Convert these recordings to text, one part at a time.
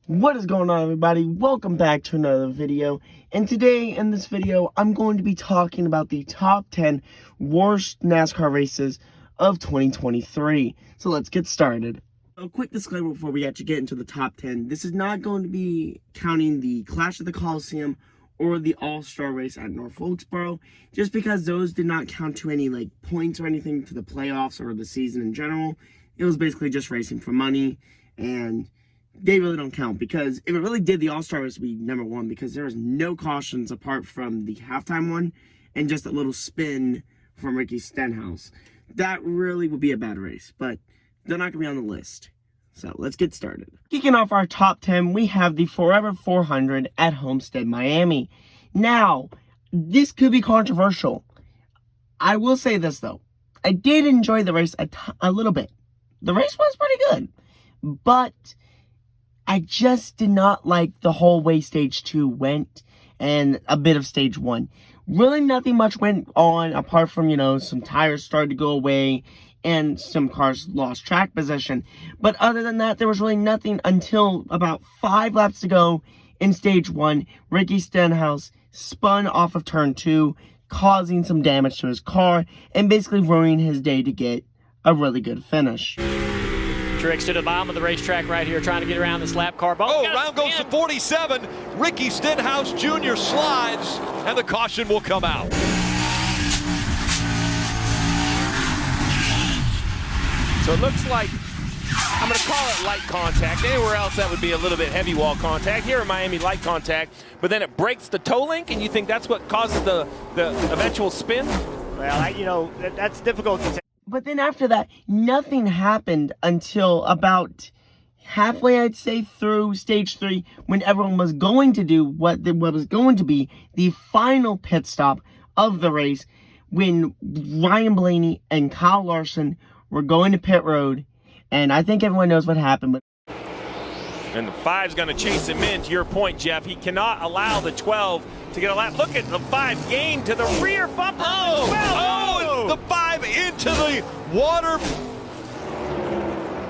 What is going on, everybody? Welcome back to another video. And today in this video, I'm going to be talking about the top 10 worst NASCAR races of 2023. So let's get started. A quick disclaimer before we actually get into the top 10. This is not going to be counting the Clash of the Coliseum or the All-Star race at North Wilkesboro, just because those did not count to any points or anything to the playoffs or the season in general. It was basically just racing for money, and they really don't count, because if it really did, the All-Star race would be number one, because there was no cautions apart from the halftime one and just a little spin from Ricky Stenhouse. That really would be a bad race, but they're not going to be on the list. So let's get started. Kicking off our top 10, we have the Forever 400 at Homestead, Miami. Now, this could be controversial. I will say this, though. I did enjoy the race a little bit. The race was pretty good, but I just did not like the whole way Stage 2 went and a bit of Stage 1. Really nothing much went on apart from, some tires started to go away and some cars lost track position. But other than that, there was really nothing until about 5 laps to go in Stage 1. Ricky Stenhouse spun off of Turn 2, causing some damage to his car and basically ruining his day to get a really good finish. Tricks to the bottom of the racetrack right here, trying to get around this lap car. Round goes to 47. Ricky Stenhouse Jr. slides, and the caution will come out. So it looks like, I'm going to call it light contact. Anywhere else that would be a little bit heavy wall contact. Here in Miami, light contact, but then it breaks the toe link, and you think that's what causes the eventual spin? Well, that's difficult to say. But then after that, nothing happened until about halfway, I'd say, through Stage 3, when everyone was going to do what was going to be the final pit stop of the race, when Ryan Blaney and Kyle Larson were going to pit road. And I think everyone knows what happened. But and the 5's going to chase him in, to your point, Jeff. He cannot allow the 12 to get a lap. Look at the 5 gain to the rear bumper. The 5 into the water.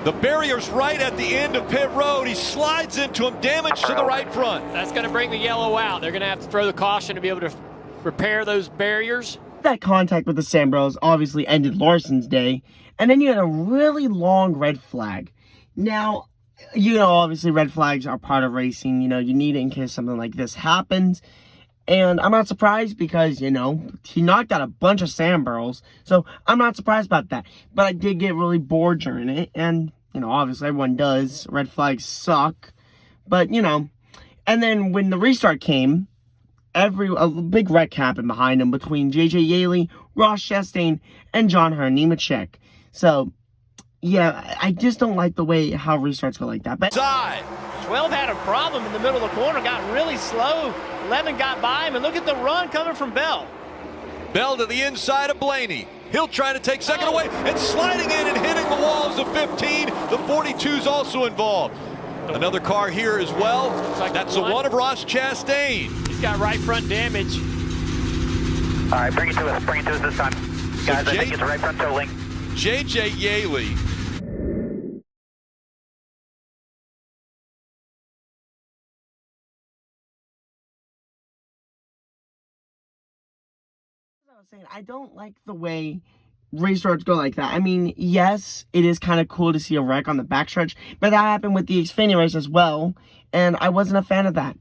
The barrier's right at the end of pit road. He slides into him, damage to the right front. That's going to bring the yellow out. They're going to have to throw the caution to be able to repair those barriers. that contact with the Sambros obviously ended Larson's day. And then you had a really long red flag. Now, obviously red flags are part of racing. You need it in case something like this happens. And I'm not surprised because, he knocked out a bunch of Sambros. So I'm not surprised about that. But I did get really bored during it. And, obviously everyone does. Red flags suck. But, and then when the restart came, a big wreck happened behind him between J.J. Yaley, Ross Chastain, and John Nemechek. So, yeah, I just don't like the way how restarts go like that. But 12 had a problem in the middle of the corner, got really slow. 11 got by him, and look at the run coming from Bell. Bell to the inside of Blaney. He'll try to take second away, and sliding in and hitting the walls of 15. The 42's also involved. Another car here as well. That's the one of Ross Chastain. He's got right front damage. All right, bring it to us this time. Guys, I think it's right front toe link. J.J. Yaley. I don't like the way restarts go like that. I mean, yes, it is kind of cool to see a wreck on the backstretch, but that happened with the Xfinity race as well, and I wasn't a fan of that.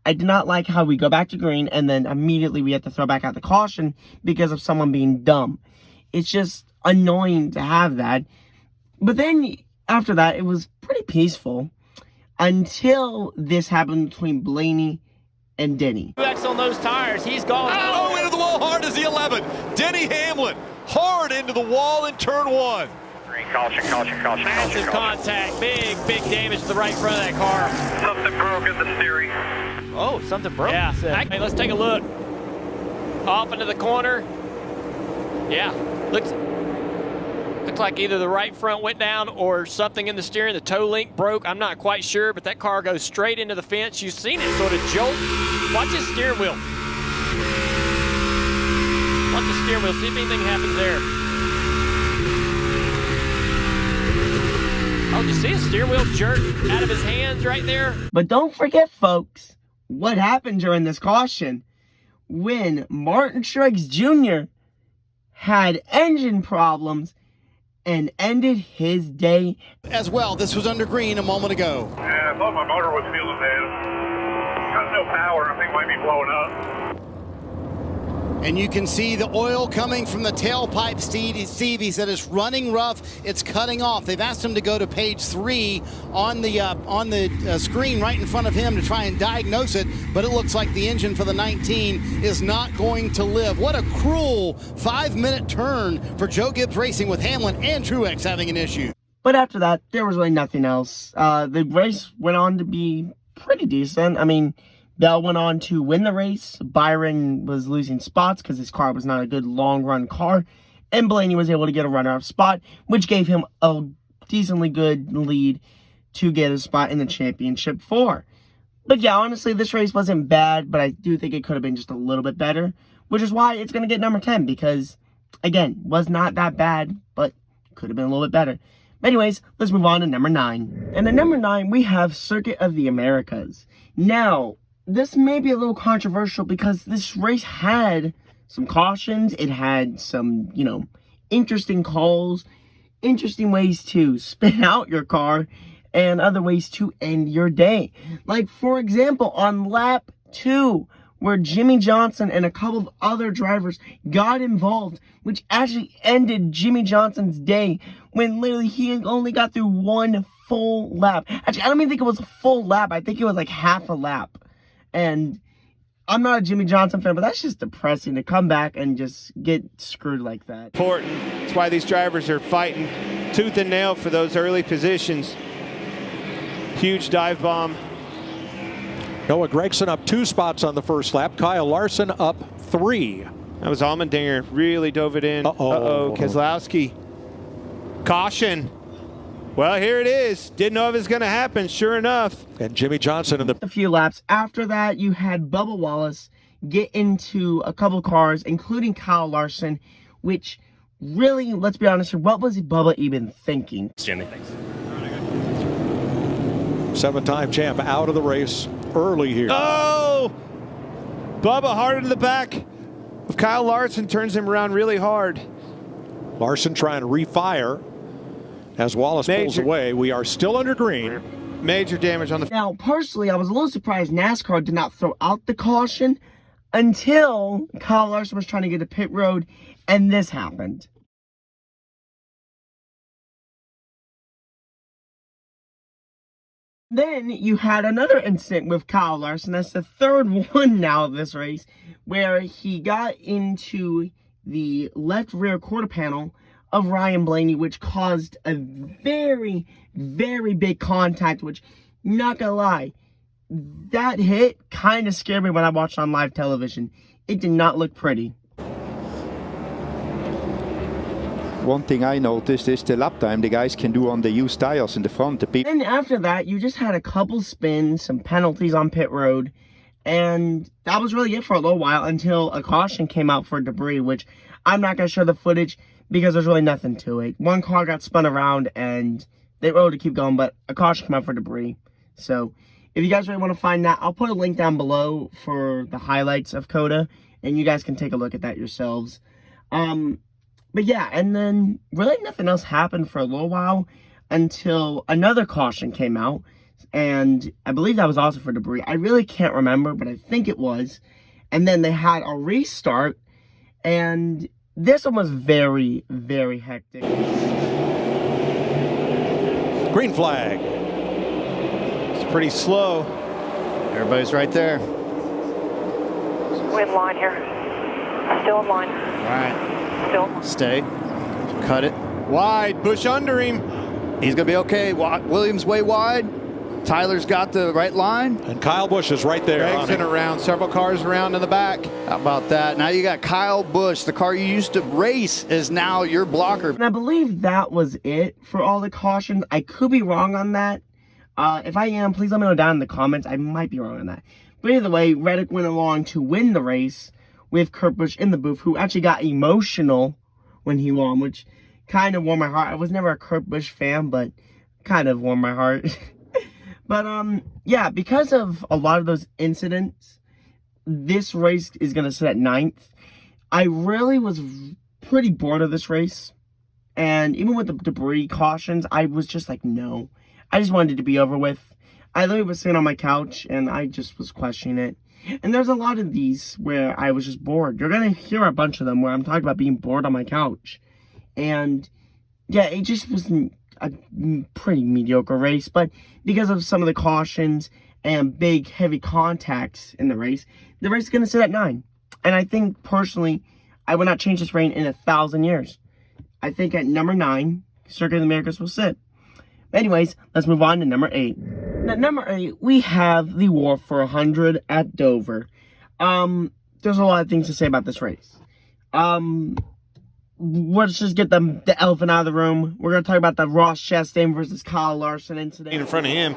I did not like how we go back to green, and then immediately we have to throw back out the caution because of someone being dumb. It's just annoying to have that. But then, after that, it was pretty peaceful until this happened between Blaney and Denny. 2X on those tires, he's gone. Oh, into the wall hard as the 11. Denny Hamlin, hard into the wall in turn 1. Caution. Massive contact, big damage to the right front of that car. Something broke in the steering. Oh, something broke. Yeah, hey, let's take a look. Off into the corner. Yeah, looks like either the right front went down or something in the steering. The toe link broke. I'm not quite sure, but that car goes straight into the fence. You've seen it sort of jolt. Watch his steering wheel. Watch the steering wheel. See if anything happens there. Oh, did you see his steering wheel jerk out of his hands right there? But don't forget, folks, what happened during this caution when Martin Truex Jr. had engine problems and ended his day as well. This was under green a moment ago. Yeah, I thought my motor was feeling bad. Got no power. I think it might be blowing up. And you can see the oil coming from the tailpipe, Steve. He said it's running rough. It's cutting off. They've asked him to go to page 3 on the screen right in front of him to try and diagnose it. But it looks like the engine for the 19 is not going to live. What a cruel 5-minute turn for Joe Gibbs Racing with Hamlin and Truex having an issue. But after that, there was really nothing else. The race went on to be pretty decent. I mean, Bell went on to win the race. Byron was losing spots because his car was not a good long-run car. And Blaney was able to get a runner-up spot, which gave him a decently good lead to get a spot in the championship 4. But yeah, honestly, this race wasn't bad, but I do think it could have been just a little bit better, which is why it's going to get number 10 because, again, was not that bad, but could have been a little bit better. But anyways, let's move on to number 9. And at number 9, we have Circuit of the Americas. Now, this may be a little controversial because this race had some cautions. It had some, interesting calls, interesting ways to spin out your car, and other ways to end your day. Like, for example, on lap 2, where Jimmy Johnson and a couple of other drivers got involved, which actually ended Jimmy Johnson's day when literally he only got through one full lap. Actually, I don't even think it was a full lap. I think it was like half a lap. And I'm not a Jimmy Johnson fan, but that's just depressing to come back and just get screwed like that. Important. That's why these drivers are fighting tooth and nail for those early positions. Huge dive bomb. Noah Gragson up 2 spots on the first lap. Kyle Larson up 3. That was Allmendinger. Really dove it in. Uh-oh. Keselowski. Caution. Well, here it is. Didn't know if it was going to happen. Sure enough. And Jimmy Johnson in the... A few laps after that, you had Bubba Wallace get into a couple cars, including Kyle Larson, which really, let's be honest here, what was Bubba even thinking? Jimmy. Thanks. 7-time champ out of the race early here. Oh! Bubba hard into the back of Kyle Larson, turns him around really hard. Larson trying to refire. As Wallace pulls away, we are still under green. Major damage on the... Now, personally, I was a little surprised NASCAR did not throw out the caution until Kyle Larson was trying to get to pit road, and this happened. Then you had another incident with Kyle Larson. That's the third one now of this race, where he got into the left rear quarter panel of Ryan Blaney, which caused a very, very big contact, which, not gonna lie, that hit kind of scared me when I watched on live television. It did not look pretty. One thing I noticed is the lap time the guys can do on the used tires in the front. And after that, you just had a couple spins, some penalties on pit road, and that was really it for a little while until a caution came out for debris, which I'm not going to show the footage because there's really nothing to it. One car got spun around and they were able to keep going, but a caution came out for debris. So if you guys really want to find that, I'll put a link down below for the highlights of COTA, and you guys can take a look at that yourselves. But yeah, and then really nothing else happened for a little while until another caution came out, and I believe that was also for debris. I really can't remember, but I think it was. And then they had a restart, and this one was very, very hectic. Green flag. It's pretty slow. Everybody's right there. We're in line here. Still in line. All right. Still in line. Stay. Cut it. Wide. Bush under him. He's going to be okay. Williams way wide. Tyler's got the right line. And Kyle Busch is right there. Gregson around. Several cars around in the back. How about that? Now you got Kyle Busch. The car you used to race is now your blocker. And I believe that was it for all the cautions. I could be wrong on that. If I am, please let me know down in the comments. I might be wrong on that. But either way, Reddick went along to win the race with Kurt Busch in the booth, who actually got emotional when he won, which kind of warmed my heart. I was never a Kurt Busch fan, but kind of warmed my heart. But, yeah, because of a lot of those incidents, this race is going to sit at 9th. I really was pretty bored of this race. And even with the debris cautions, I was just like, no. I just wanted it to be over with. I literally was sitting on my couch, and I just was questioning it. And there's a lot of these where I was just bored. You're going to hear a bunch of them where I'm talking about being bored on my couch. And, yeah, it just was a pretty mediocre race. But because of some of the cautions and big, heavy contacts in the race is going to sit at 9. And I think, personally, I would not change this rating in 1,000 years. I think at number 9, Circuit of the Americas will sit. Anyways, let's move on to number 8. At number 8, we have the War for 100 at Dover. There's a lot of things to say about this race. Let's just get the elephant out of the room. We're going to talk about the Ross Chastain versus Kyle Larson incident. In front of him,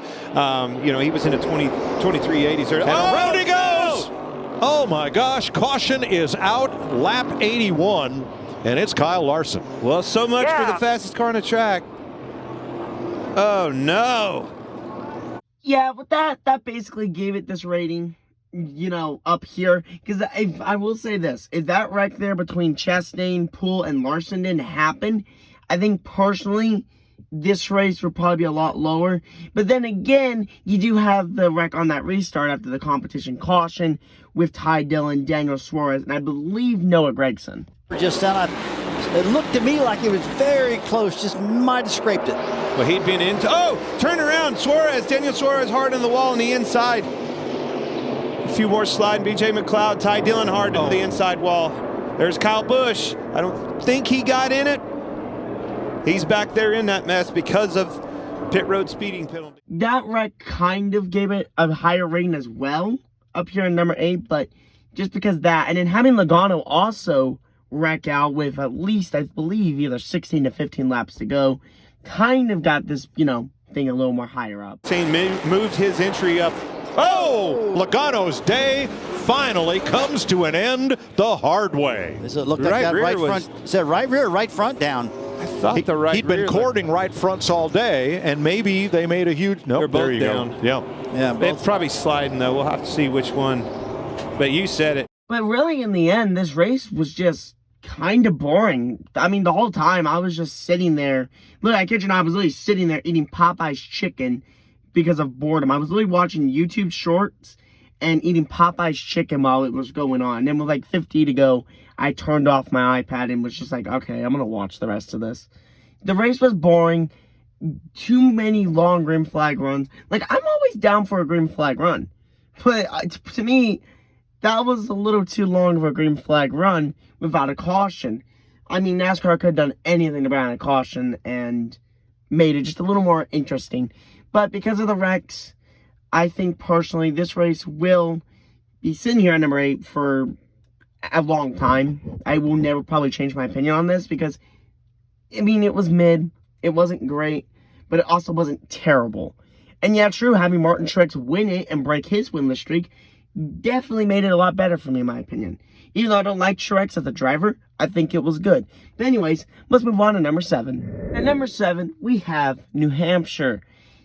you know, he was in a 2380s. And around he goes! Oh my gosh, caution is out, lap 81, and it's Kyle Larson. Well, so much for the fastest car on the track. Oh no. Yeah, but that basically gave it this rating, you know, up here. Because I will say this, if that wreck there between Chastain, Poole, and Larson didn't happen, I think personally, this race would probably be a lot lower. But then again, you do have the wreck on that restart after the competition caution with Ty Dillon, Daniel Suarez, and I believe Noah Gragson. Just then, it looked to me like it was very close, just might have scraped it. Well, he'd been into, turn around, Suarez, Daniel Suarez hard on the wall on the inside. A few more sliding, BJ McLeod, Ty Dillon hard to the inside wall. There's Kyle Busch. I don't think he got in it. He's back there in that mess because of pit road speeding penalty. That wreck kind of gave it a higher rating as well up here in number 8, but just because of that, and then having Logano also wreck out with at least, I believe, either 16 to 15 laps to go, kind of got this, you know, thing a little more higher up. Moved his entry up. Oh, Logano's day finally comes to an end the hard way. Does it look like that right front? Is that right rear or right front down? I thought the right He'd been courting right fronts all day, and maybe they made a huge... Nope, they're both there you down. go. Yeah, it's probably sliding, though. We'll have to see which one. But you said it. But really, in the end, this race was just kind of boring. I mean, the whole time, I was just sitting there. Look, I kid you not, I was literally sitting there eating Popeye's chicken because of boredom. I was literally watching YouTube shorts and eating Popeye's chicken while it was going on. And then with like 50 to go, I turned off my iPad and was just like, okay, I'm going to watch the rest of this. The race was boring. Too many long green flag runs. Like, I'm always down for a green flag run. But to me, that was a little too long of a green flag run without a caution. I mean, NASCAR could have done anything about a caution and made it just a little more interesting. But because of the wrecks, I think personally this race will be sitting here at number 8 for a long time. I will never probably change my opinion on this because, I mean, it was mid. It wasn't great, but it also wasn't terrible. And yeah, true, having Martin Truex win it and break his winless streak definitely made it a lot better for me, in my opinion. Even though I don't like Truex as a driver, I think it was good. But anyways, let's move on to number 7. At number 7, we have New Hampshire.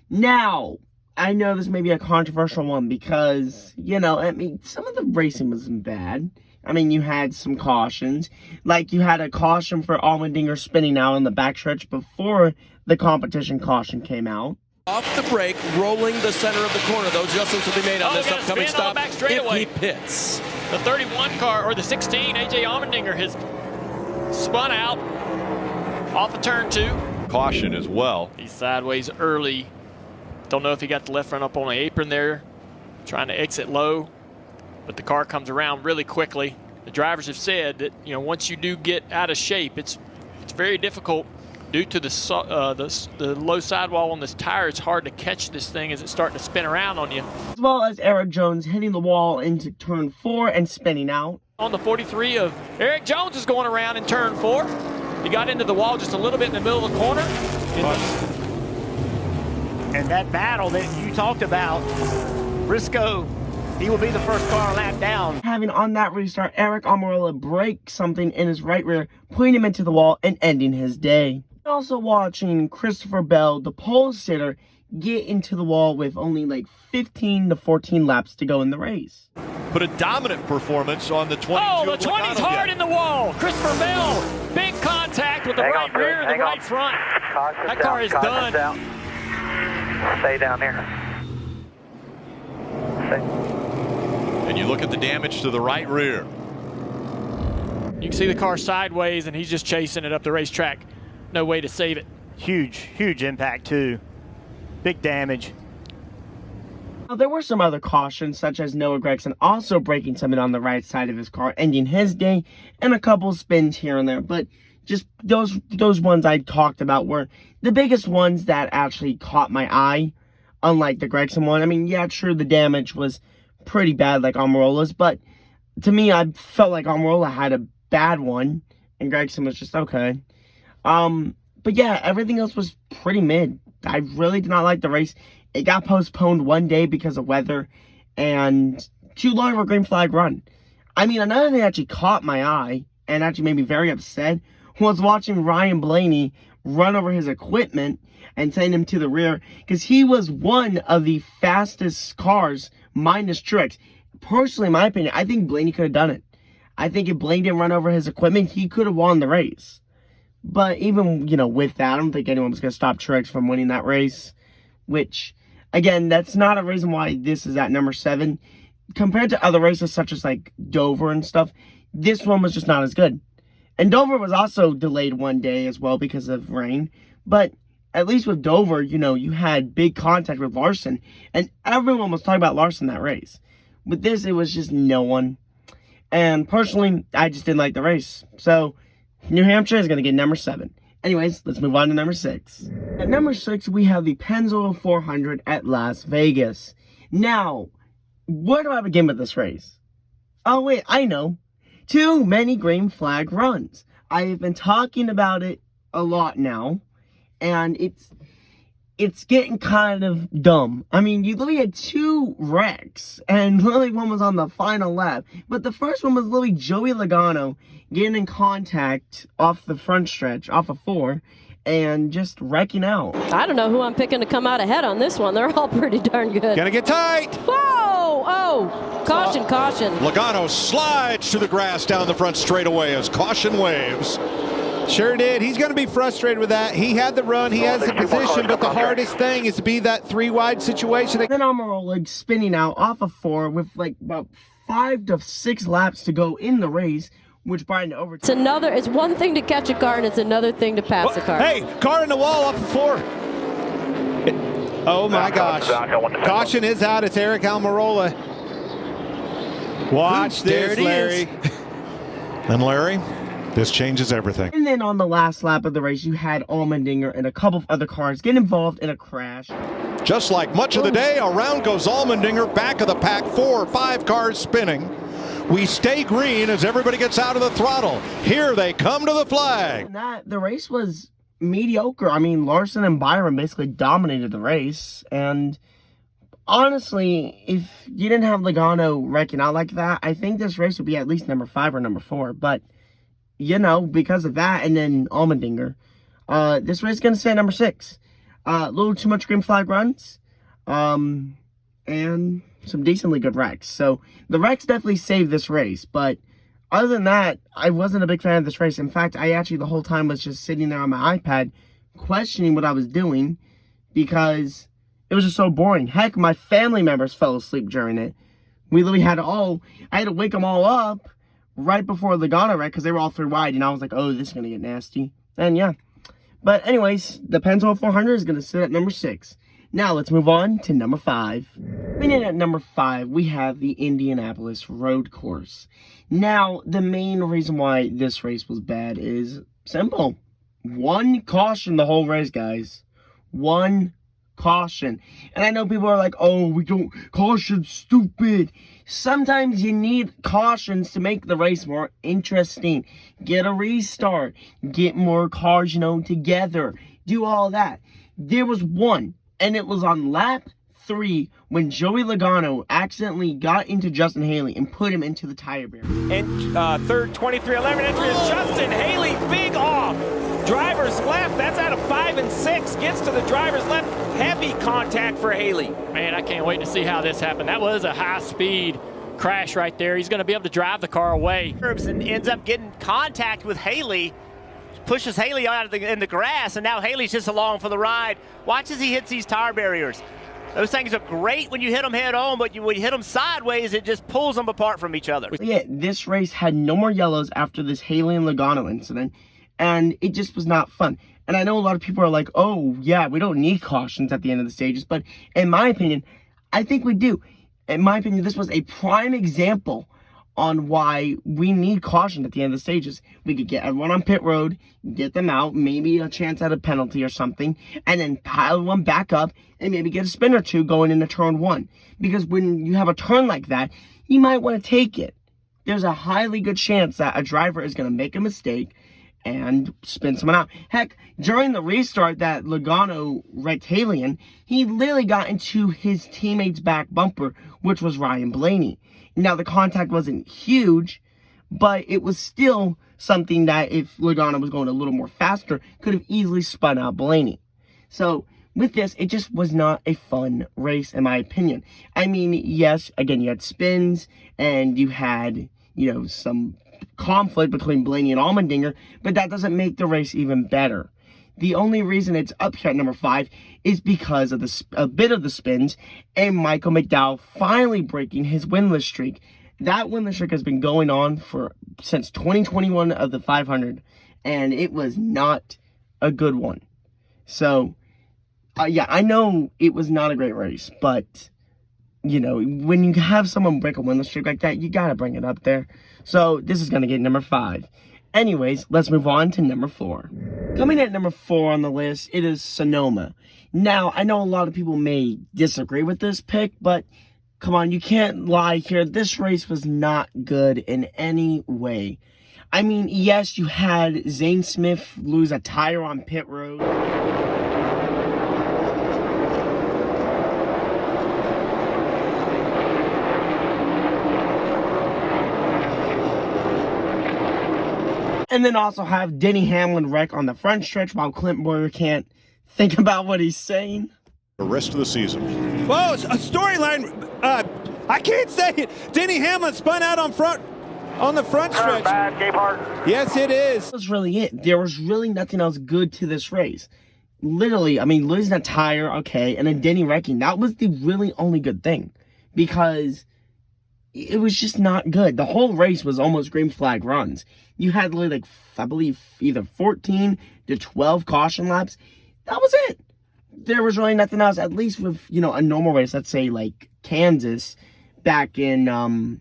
Now, I know this may be a controversial one because, you know, I mean, some of the racing wasn't bad. I mean, you had some cautions. Like, you had a caution for Allmendinger spinning out on the backstretch before the competition caution came out. Off the brake, rolling the center of the corner. Those adjustments will be made on this upcoming stop if he pits. The 31 car, or the 16, A.J. Allmendinger has spun out off of turn 2. Caution as well. He's sideways early. Don't know if he got the left front up on the apron there, trying to exit low. But the car comes around really quickly. The drivers have said that, you know, once you do get out of shape, it's very difficult due to the low sidewall on this tire. It's hard to catch this thing as it's starting to spin around on you. As well as Eric Jones hitting the wall into turn 4 and spinning out. On the 43 of Eric Jones is going around in turn 4. He got into the wall just a little bit in the middle of the corner. And that battle that you talked about, Briscoe, he will be the first car lap down. Having on that restart, Eric Almirola break something in his right rear, putting him into the wall and ending his day. Also watching Christopher Bell, the pole sitter, get into the wall with only like 15 to 14 laps to go in the race. Put a dominant performance on the 22. Oh, the 20's hard in the wall. Christopher Bell, big contact with the right rear and the right front. That car is done. Stay down there. And you look at the damage to the right rear. You can see the car sideways, and he's just chasing it up the racetrack. No way to save it. Huge impact, too. Big damage. Now, there were some other cautions, such as Noah Gragson also breaking something on the right side of his car, ending his day, and a couple spins here and there. But just those ones I talked about were the biggest ones that actually caught my eye, unlike the Gragson one. I mean, yeah, true, the damage was pretty bad like Almirola's, but to me, I felt like Almirola had a bad one, and Gragson was just okay. But yeah, everything else was pretty mid. I really did not like the race. It got postponed one day because of weather and too long of a green flag run. I mean, another thing that actually caught my eye and actually made me very upset was watching Ryan Blaney run over his equipment and send him to the rear, because he was one of the fastest cars minus tricks. Personally, in my opinion, I think Blaney could have done it. I think if Blaney didn't run over his equipment, he could have won the race. But even, you know, with that, I don't think anyone was going to stop Tricks from winning that race. Which, again, that's not a reason why this is at number 7. Compared to other races such as, like, Dover and stuff, this one was just not as good. And Dover was also delayed one day as well because of rain. But at least with Dover, you know, you had big contact with Larson. And everyone was talking about Larson that race. With this, it was just no one. And personally, I just didn't like the race. So New Hampshire is going to get number 7. Anyways, let's move on to number 6. At number 6, we have the Pennzoil 400 at Las Vegas. Now, where do I begin with this race? Oh, wait, I know. Too many green flag runs. I have been talking about it a lot now, and it's getting kind of dumb. I mean, you literally had 2 wrecks, and literally one was on the final lap. But the first one was literally Joey Logano getting in contact off the front stretch, off of 4, and just wrecking out. I don't know who I'm picking to come out ahead on this one. They're all pretty darn good. Gonna get tight. Whoa! Oh! Caution, caution. Logano slides to the grass down the front straightaway as caution waves. Sure did. He's going to be frustrated with that. He had the run, he has the position, but the hardest thing is to be that 3-wide situation. Then Almirola spinning out off of 4 with like about 5 to 6 laps to go in the race, which brought into overtime. It's one thing to catch a car and it's another thing to pass a car. Hey, car in the wall off of 4. Oh my gosh. Caution is out. It's Eric Almirola. Watch this, Larry. And Larry, this changes everything. And then on the last lap of the race, you had Allmendinger and a couple of other cars get involved in a crash. Just like much of the day, around goes Allmendinger, back of the pack, 4 or 5 cars spinning. We stay green as everybody gets out of the throttle. Here they come to the flag. And the race was mediocre. I mean, Larson and Byron basically dominated the race. And honestly, if you didn't have Logano wrecking out like that, I think this race would be at least number 5 or number 4. But, you know, because of that and then Allmendinger, this race is going to stay at number 6. A little too much green flag runs. And some decently good wrecks. So the wrecks definitely saved this race. But other than that, I wasn't a big fan of this race. In fact, I actually the whole time was just sitting there on my iPad questioning what I was doing because it was just so boring. Heck, my family members fell asleep during it. We literally had I had to wake them all up right before the Logano wreck because they were all 3 wide. And I was like, oh, this is going to get nasty. And yeah. But anyways, the Pennzoil 400 is going to sit at number 6. Now, let's move on to number 5. And in at number 5, we have the Indianapolis Road Course. Now, the main reason why this race was bad is simple. 1 caution the whole race, guys. 1 caution. And I know people are like, oh, we don't, caution's stupid. Sometimes you need cautions to make the race more interesting. Get a restart. Get more cars, you know, together. Do all that. There was 1. And it was on lap 3 when Joey Logano accidentally got into Justin Haley and put him into the tire barrier. And third 23-11 entry is Justin Haley, big off. Driver's left, that's out of 5 and 6. Gets to the driver's left, heavy contact for Haley. Man, I can't wait to see how this happened. That was a high-speed crash right there. He's going to be able to drive the car away. And ends up getting contact with Haley. Pushes Haley out in the grass, and now Haley's just along for the ride. Watch as he hits these tire barriers. Those things are great when you hit them head on, but when you hit them sideways, it just pulls them apart from each other. Yeah, this race had no more yellows after this Haley and Logano incident, and it just was not fun. And I know a lot of people are like, oh, yeah, we don't need cautions at the end of the stages, but in my opinion, I think we do. In my opinion, this was a prime example on why we need caution at the end of the stages. We could get everyone on pit road, get them out, maybe a chance at a penalty or something, and then pile one back up and maybe get a spin or two going into turn 1. Because when you have a turn like that, you might want to take it. There's a highly good chance that a driver is going to make a mistake and spin someone out. Heck, during the restart that Logano wrecked Haley in, he literally got into his teammate's back bumper, which was Ryan Blaney. Now, the contact wasn't huge, but it was still something that if Logano was going a little more faster, could have easily spun out Blaney. So, with this, it just was not a fun race, in my opinion. I mean, yes, again, you had spins, and you had, you know, some conflict between Blaney and Allmendinger, but that doesn't make the race even better. The only reason it's up here at number 5 is because of a bit of the spins and Michael McDowell finally breaking his winless streak. That winless streak has been going on since 2021 of the 500, and it was not a good one. So, yeah, I know it was not a great race, but, you know, when you have someone break a winless streak like that, you got to bring it up there. So, this is going to get number 5. Anyways, let's move on to number 4. Coming at number 4 on the list, it is Sonoma. Now, I know a lot of people may disagree with this pick, but come on, you can't lie here. This race was not good in any way. I mean, yes, you had Zane Smith lose a tire on pit road. And then also have Denny Hamlin wreck on the front stretch while Clint Boyer can't think about what he's saying. The rest of the season. Whoa, a storyline. I can't say it. Denny Hamlin spun out on the front stretch. Bad, yes, it is. That was really it. There was really nothing else good to this race. Literally, I mean, losing a tire, okay, and then Denny wrecking. That was the really only good thing. Because it was just not good. The whole race was almost green flag runs. You had literally, like, I believe, either 14 to 12 caution laps. That was it. There was really nothing else, at least with, you know, a normal race, let's say, like, Kansas, back in,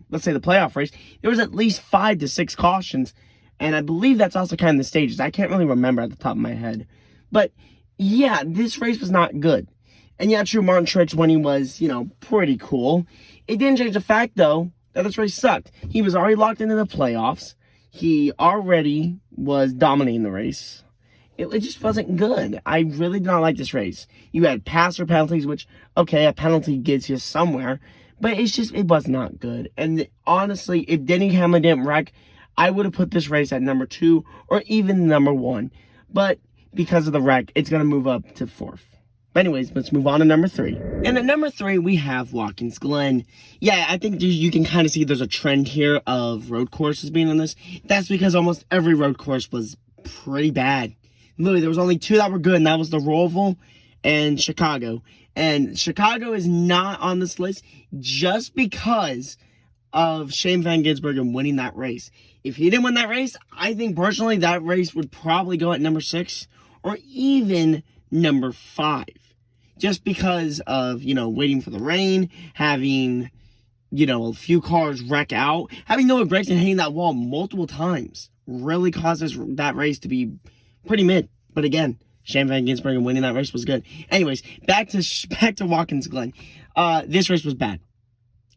let's say, the playoff race. There was at least 5 to 6 cautions, and I believe that's also kind of the stages. I can't really remember at the top of my head. But, yeah, this race was not good. And, yeah, true, Martin Truex winning was, you know, pretty cool. It didn't change the fact, though, that this race sucked. He was already locked into the playoffs. He already was dominating the race. It just wasn't good. I really did not like this race. You had passer penalties, which, okay, a penalty gets you somewhere, but it was not good. And honestly, if Denny Hamlin didn't wreck, I would have put this race at number 2 or even number 1. But because of the wreck, it's going to move up to 4th. But anyways, let's move on to number 3. And at number 3, we have Watkins Glen. Yeah, I think you can kind of see there's a trend here of road courses being on this. That's because almost every road course was pretty bad. Literally, there was only 2 that were good, and that was the Roval and Chicago. And Chicago is not on this list just because of Shane Van Gisbergen winning that race. If he didn't win that race, I think personally that race would probably go at number 6 or even number 5. Just because of, you know, waiting for the rain, having, you know, a few cars wreck out, having Noah Gragson hitting that wall multiple times really causes that race to be pretty mid. But again, Shane Van Gisbergen winning that race was good. Anyways, back to Watkins Glen. This race was bad.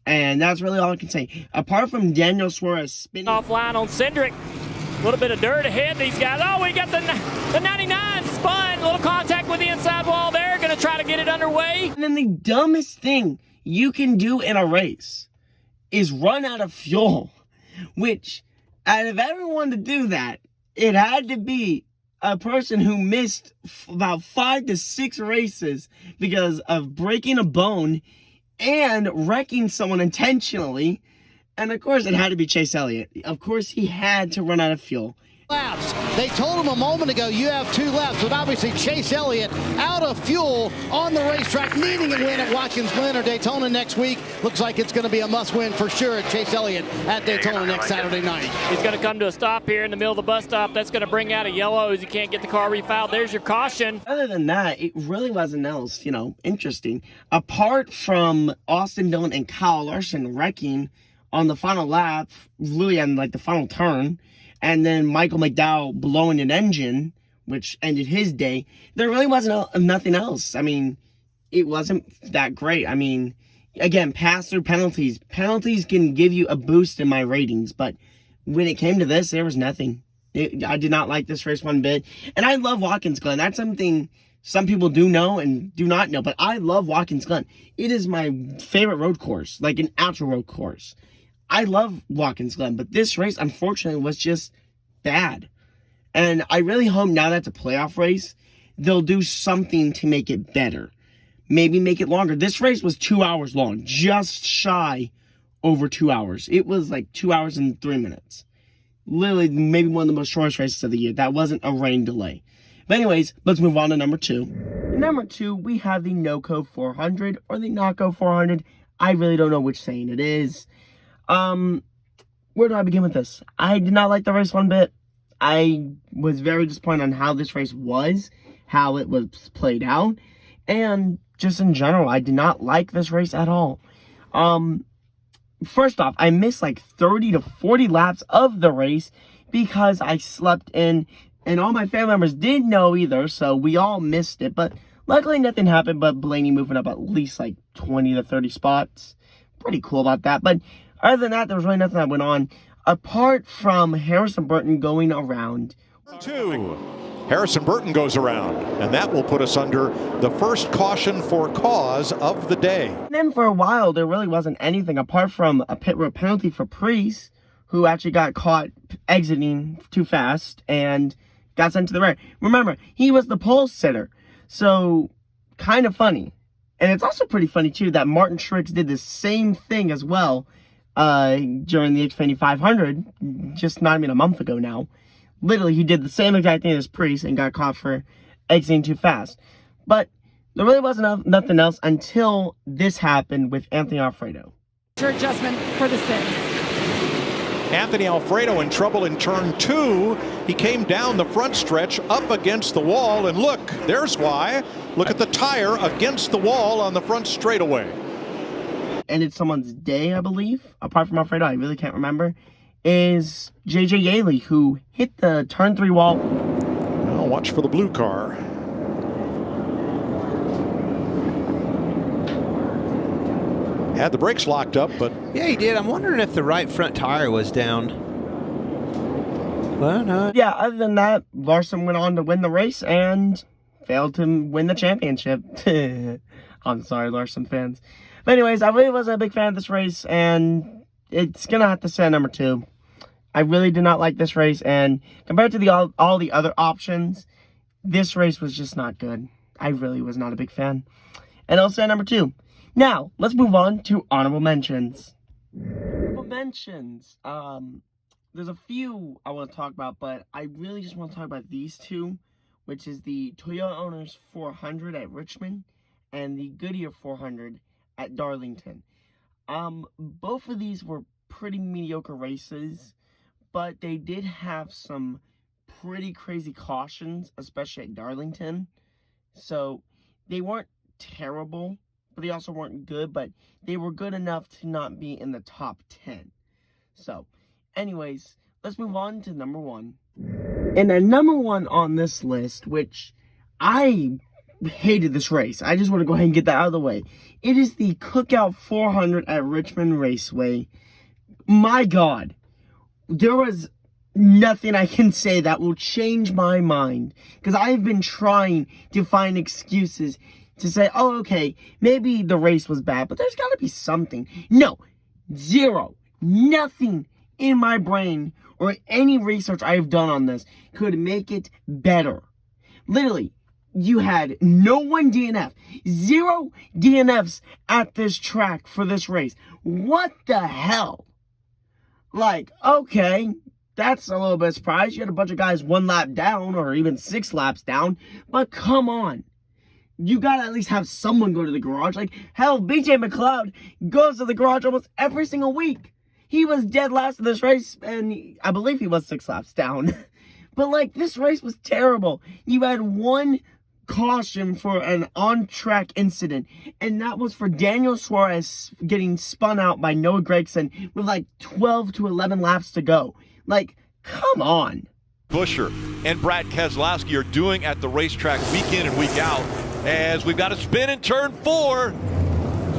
And that's really all I can say. Apart from Daniel Suarez spinning offline on Cindric. A little bit of dirt ahead. These guys. Oh, we got the 99 spun. A little contact with the inside wall there, going to try to get it underway. And then the dumbest thing you can do in a race is run out of fuel, which, out of everyone to do that, it had to be a person who missed about 5 to 6 races because of breaking a bone and wrecking someone intentionally. And of course, it had to be Chase Elliott. Of course, he had to run out of fuel. Laps. They told him a moment ago you have 2 laps, but obviously Chase Elliott out of fuel on the racetrack, needing a win at Watkins Glen or Daytona next week. Looks like it's going to be a must-win for sure at Chase Elliott at Daytona next Saturday night. He's going to come to a stop here in the middle of the bus stop. That's going to bring out a yellow as he can't get the car refiled. There's your caution. Other than that, it really wasn't else, interesting. Apart from Austin Dillon and Kyle Larson wrecking on the final lap, really on like the final turn, and then Michael McDowell blowing an engine, which ended his day, there really wasn't nothing else. I mean, it wasn't that great. I mean, again, pass-through penalties. Penalties can give you a boost in my ratings, but when it came to this, there was nothing. I did not like this race one bit. And I love Watkins Glen. That's something some people do know and do not know, but I love Watkins Glen. It is my favorite road course, like an actual road course. I love Watkins Glen, but this race, unfortunately, was just bad. And I really hope now that's a playoff race, they'll do something to make it better. Maybe make it longer. This race was 2 hours long, just shy over 2 hours. It was like 2 hours and 3 minutes. Literally, maybe one of the most shortest races of the year. That wasn't a rain delay. But anyways, let's move on to number 2. Number 2, we have the NOCO 400 or the NACO 400. I really don't know which saying it is. Where do I begin with this? I did not like the race one bit. I was very disappointed on how this race was, how it was played out, and just in general, I did not like this race at all. First off, I missed like 30 to 40 laps of the race because I slept in, and all my family members didn't know either, so we all missed it, but luckily nothing happened but Blaney moving up at least like 20 to 30 spots. Pretty cool about that, but other than that, there was really nothing that went on, apart from Harrison Burton going around. 2. Harrison Burton goes around, and that will put us under the first caution for cause of the day. And then for a while, there really wasn't anything apart from a pit road penalty for Priest, who actually got caught exiting too fast and got sent to the rear. Remember, he was the pole sitter, so kind of funny. And it's also pretty funny, too, that Martin Truex did the same thing as well during the Xfinity 500, just not even a month ago now. Literally, he did the same exact thing as Priest and got caught for exiting too fast. But there really wasn't nothing else until this happened with Anthony Alfredo. Adjustment for the 6. Anthony Alfredo in trouble in turn 2. He came down the front stretch up against the wall, and look, there's why. Look at the tire against the wall on the front straightaway. Ended someone's day, I believe, apart from Alfredo, I really can't remember, is JJ Yaley, who hit the turn 3 wall. Well, watch for the blue car. Had the brakes locked up, but... Yeah, he did. I'm wondering if the right front tire was down. Well, no. Yeah, other than that, Larson went on to win the race and failed to win the championship. I'm sorry, Larson fans. But anyways, I really wasn't a big fan of this race, and it's going to have to say number 2. I really did not like this race, and compared to all the other options, this race was just not good. I really was not a big fan. And I'll say number 2. Now, let's move on to honorable mentions. Honorable mentions. There's a few I want to talk about, but I really just want to talk about these 2, which is the Toyota Owners 400 at Richmond and the Goodyear 400 at Darlington. Both of these were pretty mediocre races, but they did have some pretty crazy cautions, especially at Darlington. So they weren't terrible, but they also weren't good, but they were good enough to not be in the top 10. So, anyways, let's move on to number 1. And the number 1 on this list, which I hated this race. I just want to go ahead and get that out of the way. It is the Cookout 400 at Richmond Raceway. My God. There was nothing I can say that will change my mind. Because I've been trying to find excuses to say, oh, okay, maybe the race was bad, but there's got to be something. No, zero, nothing in my brain or any research I've done on this could make it better. Literally, you had no one DNF, 0 DNFs at this track for this race. What the hell? Like, okay, that's a little bit surprised. You had a bunch of guys 1 lap down or even 6 laps down, but come on. You gotta at least have someone go to the garage. Like, hell, BJ McLeod goes to the garage almost every single week. He was dead last in this race, and I believe he was 6 laps down. But, like, this race was terrible. You had 1 caution for an on-track incident, and that was for Daniel Suarez getting spun out by Noah Gragson with, like, 12 to 11 laps to go. Like, come on. Buscher and Brad Keselowski are doing at the racetrack week in and week out, as we've got a spin in turn 4.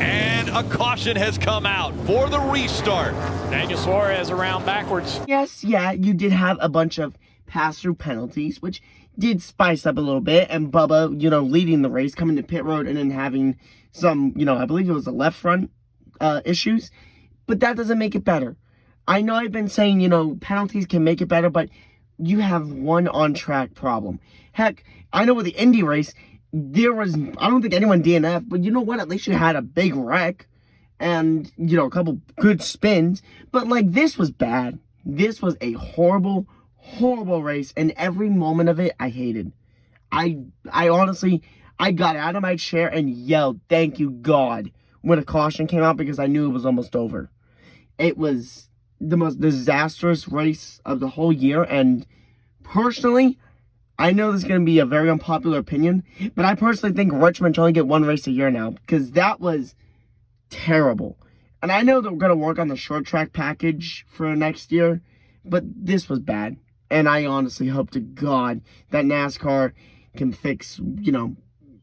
And a caution has come out for the restart. Daniel Suarez around backwards. Yes, yeah, you did have a bunch of pass-through penalties, which did spice up a little bit. And Bubba, leading the race, coming to pit road and then having some, I believe it was the left front issues. But that doesn't make it better. I know I've been saying, penalties can make it better, but you have 1 on-track problem. Heck, I know with the Indy race, I don't think anyone DNF, but you know what? At least you had a big wreck and, a couple good spins. But, like, this was bad. This was a horrible, horrible race, and every moment of it I hated. I honestly, I got out of my chair and yelled, thank you, God, when a caution came out because I knew it was almost over. It was the most disastrous race of the whole year, and personally, I know this is going to be a very unpopular opinion, but I personally think Richmond should only get 1 race a year now, because that was terrible. And I know that we're going to work on the short track package for next year, but this was bad. And I honestly hope to God that NASCAR can fix,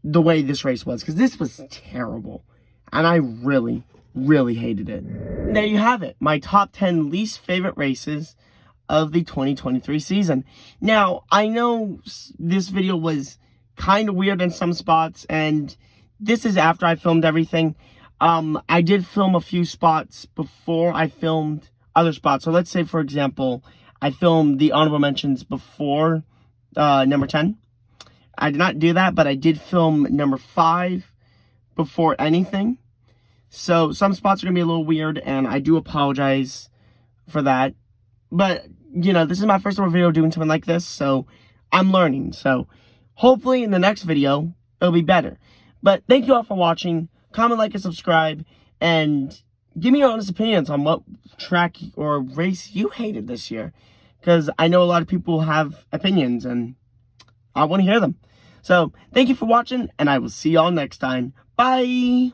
the way this race was, because this was terrible. And I really, really hated it. There you have it, my top 10 least favorite races of the 2023 season. Now, I know this video was kind of weird in some spots, and this is after I filmed everything. I did film a few spots before I filmed other spots. So let's say, for example, I filmed the honorable mentions before number 10. I did not do that, but I did film number 5 before anything. So some spots are going to be a little weird, and I do apologize for that. But, this is my first ever video doing something like this, so I'm learning. So hopefully in the next video, it'll be better. But thank you all for watching. Comment, like, and subscribe. And give me your honest opinions on what track or race you hated this year. Because I know a lot of people have opinions, and I want to hear them. So thank you for watching, and I will see y'all next time. Bye!